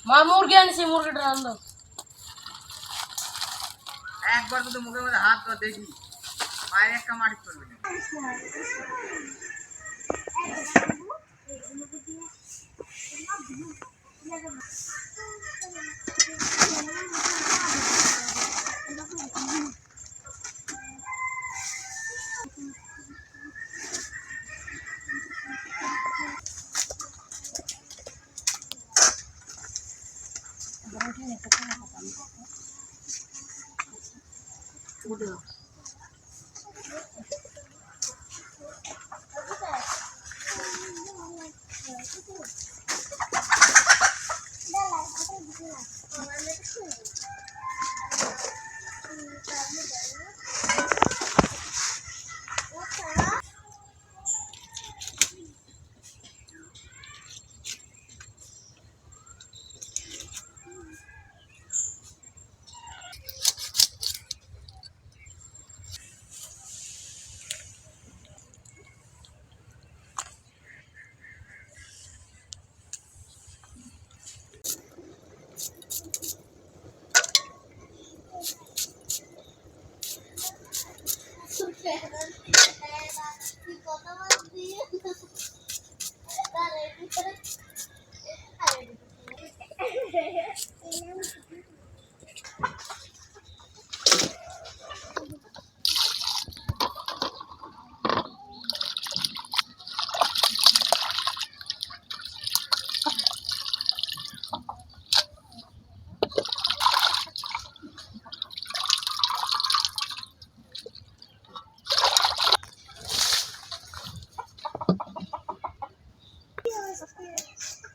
মা মুরগি আনছি, মুরগিটা রান্ধো। একবার তো মুখের মধ্যে হাত তো দেখি মায়ের একটা মাটি করবে না।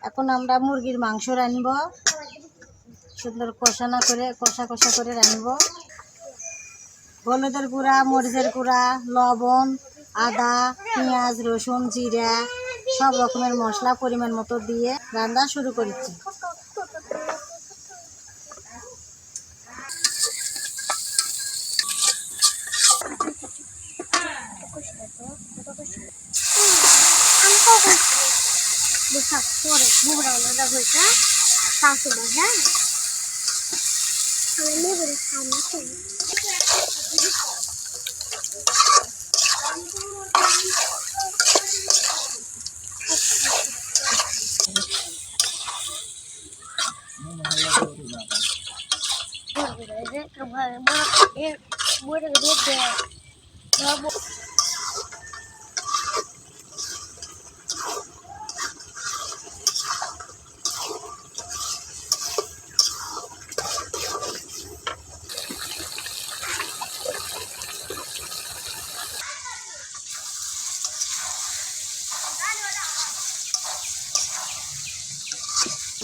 এখন আমরা মুরগির মাংস রানব, সুন্দর কষা করে রানব। হলুদের গুঁড়া, মরিচের গুঁড়া, লবণ, আদা, পেঁয়াজ, রসুন, জিরা সব রকমের মশলা পরিমাণ মতো দিয়ে রান্না শুরু করেছি।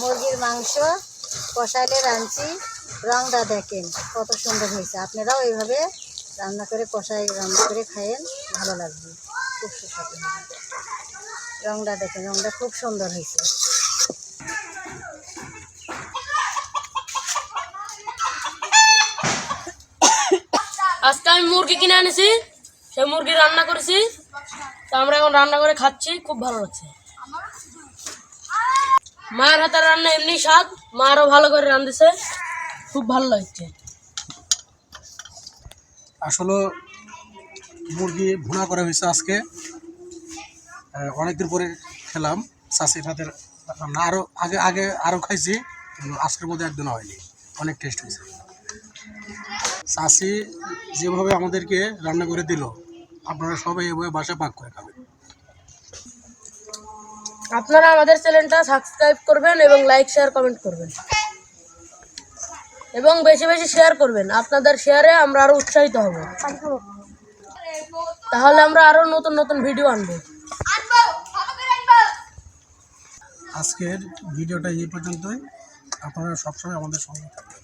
মুরগির মাংস কষাইলে রাঁধছি, রংটা দেখেন কত সুন্দর হয়েছে। আপনারাও এইভাবে রান্না করে খায়েন, ভালো লাগবে, খুব সুস্বাদু হবে। রংটা দেখেন, রংটা খুব সুন্দর হয়েছে। আজকে আমি মুরগি কিনে আনেছি, সেই মুরগি রান্না করেছি, তো আমরা এখন রান্না করে খাচ্ছি, খুব ভালো লাগছে। মায়ের হাতের রান্না এমনি স্বাদ, মা আরও ভালো করে রাঁধেছে, খুব ভালো লাগছে। আসলে মুরগি ভুনা করা হয়েছে আজকে, অনেকদিন পরে খেলাম চাষির হাতের রান্না। আরও খাইছি, কিন্তু আজকের মধ্যে একদিন হয়নি, অনেক টেস্ট হয়েছে। চাষি যেভাবে আমাদেরকে রান্না করে দিল, আপনারা সবাই এভাবে বাসায় পাক করে খাবেন। আপনারা আমাদের চ্যানেলটা সাবস্ক্রাইব করবেন এবং লাইক, শেয়ার, কমেন্ট করবেন এবং বেশি বেশি শেয়ার করবেন। আপনাদের শেয়ারে আমরা আরো উৎসাহিত হব, তাহলে আমরা আরো নতুন নতুন ভিডিও আনবো। আজকের ভিডিওটা এই পর্যন্তই। আপনারা সবসময় আমাদের সঙ্গে থাকবেন।